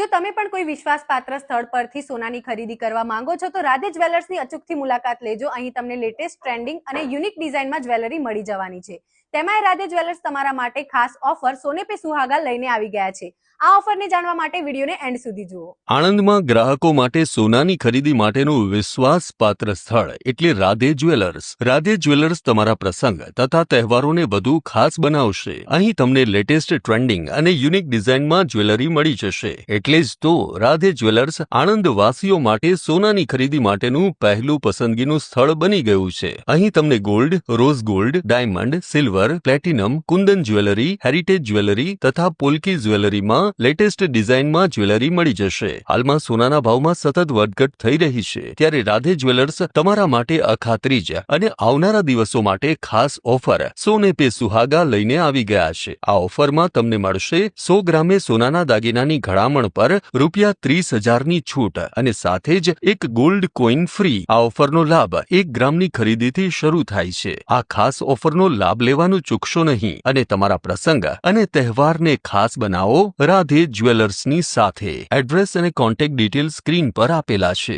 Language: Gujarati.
જો તમે પણ કોઈ વિશ્વાસપાત્ર સ્થળ પરથી સોનાની ખરીદી કરવા માંગો છો તો રાધે જ્વેલર્સની અચૂકથી મુલાકાત લેજો। અહીં તમને લેટેસ્ટ ટ્રેન્ડિંગ અને યુનિક ડિઝાઇનમાં જ્વેલરી મળી જવાની છે। તેમાંય રાધે જ્વેલર્સ તમારા માટે ખાસ ઓફર સોને પે સુહાગા લઈને આવી ગયા છે। આ ઓફરને જાણવા માટે વિડીયોને એન્ડ સુધી જુઓ। આણંદમાં ગ્રાહકો માટે સોનાની ખરીદી માટેનું વિશ્વાસપાત્ર સ્થળ એટલે રાધે જ્વેલર્સ। રાધે જ્વેલર્સ તમારા પ્રસંગ તથા તહેવારોને વધુ ખાસ બનાવશે। અહીં તમને લેટેસ્ટ ટ્રેન્ડિંગ અને યુનિક ડિઝાઇનમાં જ્વેલરી મળી જશે। એટલે જ તો રાધે જ્વેલર્સ આણંદ વાસીઓ માટે સોનાની ખરીદી માટેનું પહેલું પસંદગીનું સ્થળ બની ગયું છે। અહીં તમને gold, rose gold, diamond, silver, platinum, Kundan jewellery, heritage jewellery તથા પોલ્કી જ્વેલરીમાં લેટેસ્ટ ડિઝાઇનમાં જ્વેલરી મળી જશે। હાલમાં સોનાના ભાવમાં સતત વધઘટ થઈ રહી છે, ત્યારે રાધે જ્વેલર્સ તમારા માટે અખાત્રીજ અને આવનારા દિવસો માટે ખાસ ઓફર સોને પે સુહાગા લઈને આવી ગયા છે। આ ઓફરમાં તમને મળશે 100 ગ્રામે સોનાના દાગીનાની ઘડામણ પર ₹30,000ની છૂટ અને સાથે જ એક ગોલ્ડ કોઈન ફ્રી। આ ઓફરનો લાભ 1 ગ્રામની ખરીદીથી શરૂ થાય છે। આ ખાસ ઓફરનો લાભ લેવાનું ચૂકશો નહીં અને તમારા પ્રસંગ અને તહેવારને ખાસ બનાવો રાધે જ્વેલર્સની સાથે। એડ્રેસ અને કોન્ટેક્ટ ડિટેલ સ્ક્રીન પર આપેલા છે।